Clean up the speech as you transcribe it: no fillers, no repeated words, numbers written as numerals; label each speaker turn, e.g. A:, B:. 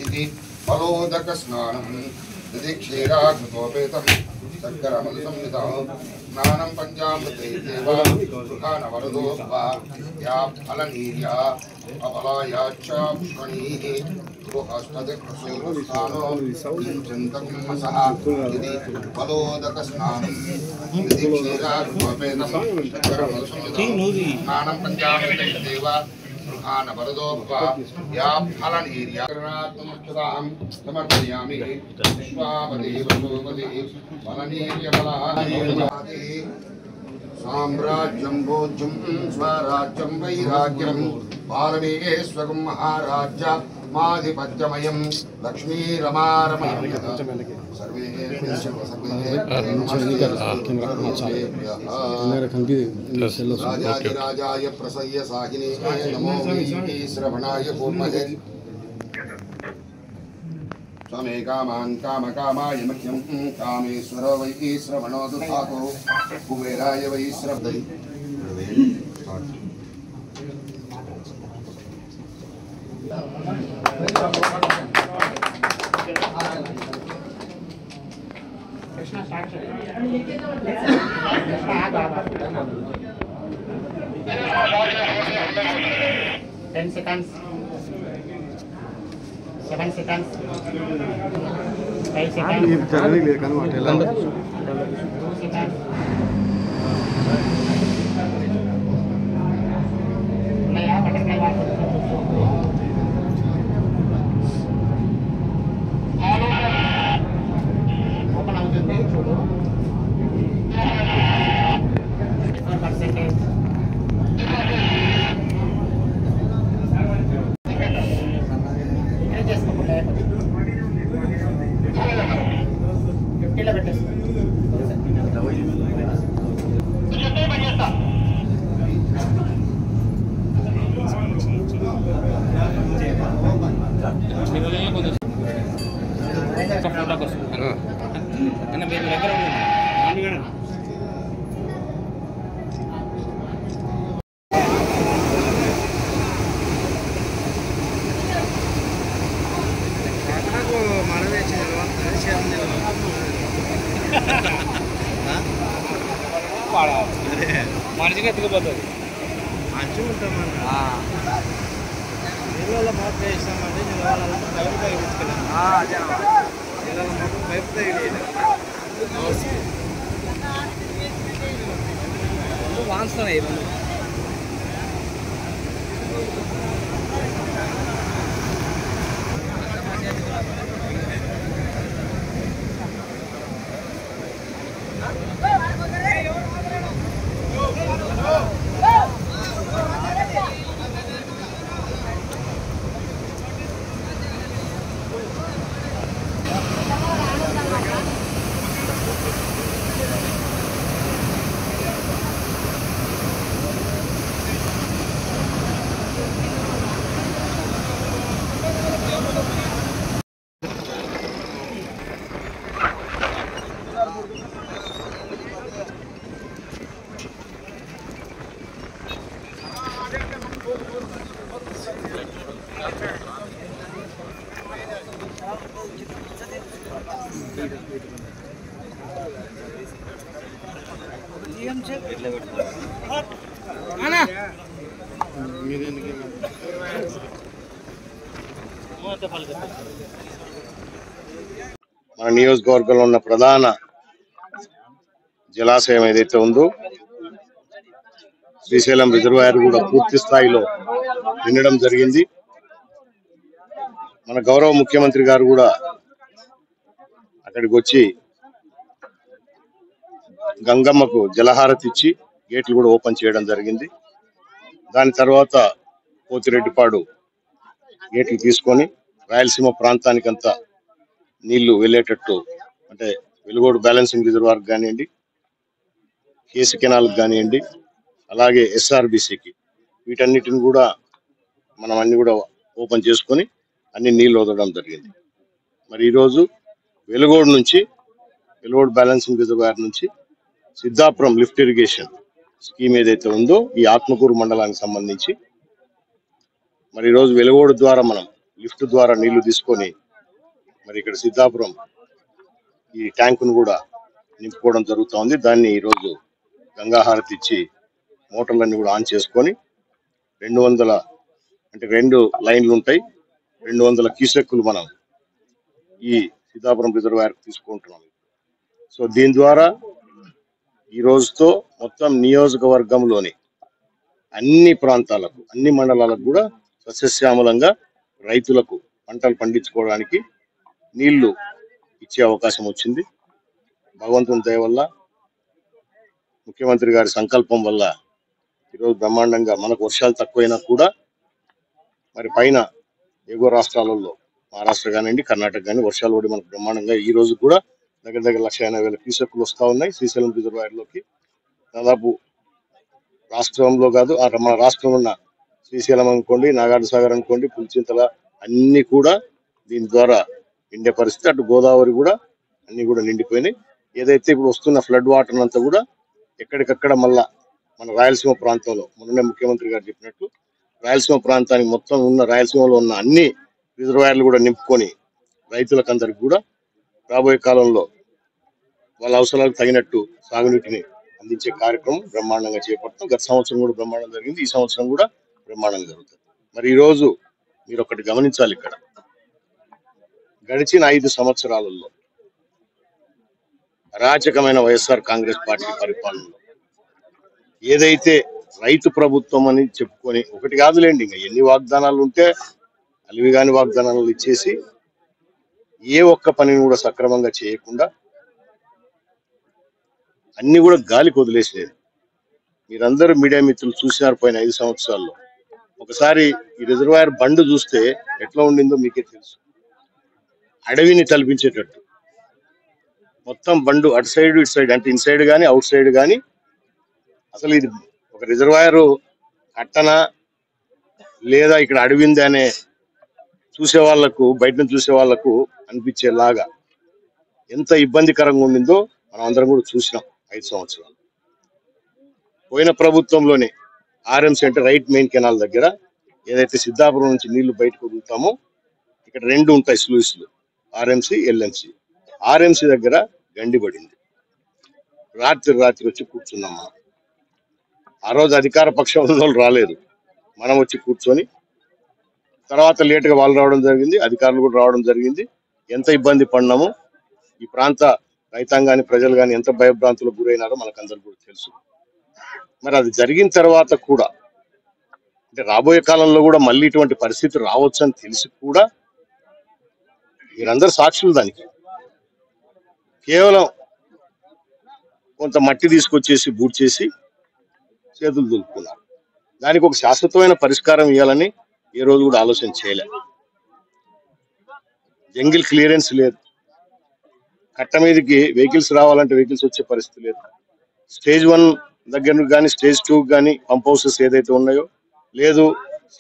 A: ఇది ఫలోదక స్నానం ఇది క్షీరాఘృతోపేతం శర్కరమధు సంహితం స్నానం పంచామృతే దేవా సుఖానవరదో యా ఫలనీర్యా అఫలాయాచ్చ పుష్పణీః హస్తదిక్స్నానో చింతమసః ఇది ఫలోదక స్నానం ఇది క్షీరాఘృతోపేతం శర్కరమధు సంహితం స్నానం పంచామృతే దేవా वरदोपा या फलनीर्यात्मक्षतां समर्पयामि विश्वापति वसुपति फलनीर्यफलानि साम्राज्यं भोज्यं स्वराज्यं वैराग्यं पारमेश्वरं महाराज्य माधिपत्यमयं लक्ष्मी रमारमणं सर्वे राजाधिराजाय प्रसह्य साहिने नमो श्रवणाय पूर्णये स्वमे कामान् कामकामाय मह्यं कामेश्वरो वै श्रवणो दुःखाको कुबेराय वै श्रवदे
B: Krishna starts. 10 seconds. 7 seconds. 5 seconds. 2 seconds. Naya butterfly walk. Open అవుతుంది చూడు. 4%.
C: మంచిగా ఎత్తుకుపోతుంది మంచిగా ఉంటామన్నా నీళ్ళలో మోటర్ వేసామంటే నీళ్ళ పైపు తగిలించుకెళ్ళాను నీళ్ళ మోటర్ పైపు తగిలి వాంచుతున్నాయి
A: మన నియోజకవర్గంలో ఉన్న ప్రధాన జలాశయం ఏదైతే ఉందో శ్రీశైలం రిజర్వాయర్ కూడా పూర్తి స్థాయిలో నిండడం జరిగింది. మన గౌరవ ముఖ్యమంత్రి గారు కూడా అక్కడికి వచ్చి గంగమ్మకు జలహారతి ఇచ్చి గేట్లు కూడా ఓపెన్ చేయడం జరిగింది. దాని తర్వాత పోతిరెడ్డిపాడు గేట్లు తీసుకొని రాయలసీమ ప్రాంతానికంతా నీళ్లు వెళ్ళేటట్టు అంటే వెలుగోడు బ్యాలెన్సింగ్ రిజర్వాయర్ కానివ్వండి, కేసీ కెనాల్ కానివ్వండి, అలాగే ఎస్ఆర్బిసికి వీటన్నిటిని కూడా మనం అన్ని కూడా ఓపెన్ చేసుకొని అన్ని నీళ్లు వదలడం జరిగింది. మరి ఈరోజు వెలుగోడు బ్యాలెన్సింగ్ రిజర్వాయర్ నుంచి సిద్ధాపురం లిఫ్ట్ ఇరిగేషన్ స్కీమ్ ఏదైతే ఉందో ఈ ఆత్మకూరు మండలానికి సంబంధించి మరి ఈరోజు వెలుగోడు ద్వారా మనం లిఫ్ట్ ద్వారా నీళ్లు తీసుకొని మరి ఇక్కడ సిద్ధాపురం ఈ ట్యాంకును కూడా నింపుకోవడం జరుగుతోంది. దాన్ని ఈరోజు గంగాహారతి ఇచ్చి మోటార్లన్నీ కూడా ఆన్ చేసుకొని 200 అంటే 2 లైన్లు ఉంటాయి, 200 క్యూసెక్కులు మనం ఈ సిద్ధాపురం రిజర్వాయర్ తీసుకుంటున్నాం. సో దీని ద్వారా ఈ రోజుతో మొత్తం నియోజకవర్గంలోని అన్ని ప్రాంతాలకు, అన్ని మండలాలకు కూడా సస్యశ్యామలంగా రైతులకు పంటలు పండించుకోవడానికి నీళ్లు ఇచ్చే అవకాశం వచ్చింది. భగవంతుని దయ వల్ల, ముఖ్యమంత్రి గారి సంకల్పం వల్ల ఈరోజు బ్రహ్మాండంగా మనకు వర్షాలు తక్కువైనా కూడా మరి పైన ఎగువ రాష్ట్రాలలో మహారాష్ట్ర కానివ్వండి, కర్ణాటక కానీ వర్షాలు పడి మనకు బ్రహ్మాండంగా ఈ రోజు కూడా దగ్గర 1,80,000 క్యూసెక్కులు వస్తూ ఉన్నాయి శ్రీశైలం రిజర్వాయర్లోకి. దాదాపు రాష్ట్రంలో కాదు, మన రాష్ట్రంలో ఉన్న శ్రీశైలం అనుకోండి, నాగార్జున సాగర్ అనుకోండి, పులిచింతల అన్ని కూడా దీని ద్వారా నిండే పరిస్థితి. అటు గోదావరి కూడా అన్ని కూడా నిండిపోయినాయి. ఏదైతే ఇప్పుడు వస్తున్న ఫ్లడ్ వాటర్ అంతా కూడా ఎక్కడికక్కడ మళ్ళా మన రాయలసీమ ప్రాంతంలో, మొన్ననే ముఖ్యమంత్రి గారు చెప్పినట్టు రాయలసీమ ప్రాంతానికి మొత్తం ఉన్న రాయలసీమలో ఉన్న అన్ని రిజర్వాయర్లు కూడా నింపుకొని రైతులకందరికి కూడా రాబోయే కాలంలో వాళ్ళ అవసరాలకు తగినట్టు సాగునీటిని అందించే కార్యక్రమం బ్రహ్మాండంగా చేపడతాం. గత సంవత్సరం కూడా బ్రహ్మాండం జరిగింది, ఈ సంవత్సరం కూడా బ్రహ్మాండంగా జరుగుతుంది. మరి ఈ రోజు మీరు ఒకటి గమనించాలి, ఇక్కడ గడిచిన 5 సంవత్సరాలలో అరాచకమైన వైఎస్ఆర్ కాంగ్రెస్ పార్టీ పరిపాలనలో ఏదైతే రైతు ప్రభుత్వం అని చెప్పుకొని, ఒకటి కాదులేండి, ఇంకా ఎన్ని వాగ్దానాలు ఉంటే అలివి కాని వాగ్దానాలు ఇచ్చేసి ఏ ఒక్క పనిని కూడా సక్రమంగా చేయకుండా అన్ని కూడా గాలికి వదిలేసేది. మీరందరూ మీడియా మిత్రులు చూసినారు పోయిన 5 సంవత్సరాల్లో. ఒకసారి ఈ రిజర్వాయర్ బండ్ చూస్తే ఎట్లా ఉండిందో మీకే తెలుసు. అడవిని తలపించేటట్టు మొత్తం బండు అటు సైడ్ ఇటు సైడ్, అంటే ఇన్ సైడ్ కానీ అవుట్ సైడ్ కానీ, అసలు ఇది ఒక రిజర్వాయర్ కట్టనా లేదా ఇక్కడ అడవింది అనే చూసే వాళ్లకు, బయట నుంచి చూసే వాళ్లకు అనిపించేలాగా ఎంత ఇబ్బందికరంగా ఉండిందో మనం అందరం కూడా చూసినాం 5 సంవత్సరాలు. పోయిన ప్రభుత్వంలోనే ఆర్ఎంసీ అంటే రైట్ మెయిన్ కెనాల్ దగ్గర ఏదైతే సిద్ధాపురం నుంచి నీళ్లు బయటకు వదులుతామో ఇక్కడ 2 ఉంటాయి స్లూయిస్లు, ఆర్ఎంసీ, ఎల్ఎంసీ. ఆర్ఎంసీ దగ్గర గండి పడింది. రాత్రి వచ్చి కూర్చున్నాం మనం. ఆ రోజు అధికార పక్షంలో వాళ్ళు రాలేదు, మనం వచ్చి కూర్చొని తర్వాత లేటుగా వాళ్ళు రావడం జరిగింది, అధికారులు కూడా రావడం జరిగింది. ఎంత ఇబ్బంది పడినామో, ఈ ప్రాంత రైతాంగాన్ని, ప్రజలు కానీ ఎంత భయభ్రాంతులకు గురైనారో మనకందరూ కూడా తెలుసు. మరి అది జరిగిన తర్వాత కూడా, అంటే రాబోయే కాలంలో కూడా మళ్ళీ ఇటువంటి పరిస్థితి రావచ్చు అని తెలిసి కూడా మీరందరూ సాక్షులు. దానికి కేవలం కొంత మట్టి తీసుకొచ్చేసి బూట్ చేసి చేతులు దులుపుకున్నారు. దానికి ఒక శాశ్వతమైన పరిష్కారం ఇవ్వాలని ఏ రోజు కూడా ఆలోచన చేయలే. జంగిల్ క్లియరెన్స్ లేదు, కట్ట మీదకి వెహికల్స్ రావాలంటే వెహికల్స్ వచ్చే పరిస్థితి లేదు. స్టేజ్ 1 దగ్గర కానీ స్టేజ్ 2 కానీ పంప్ హౌసెస్ ఏదైతే ఉన్నాయో లేదు,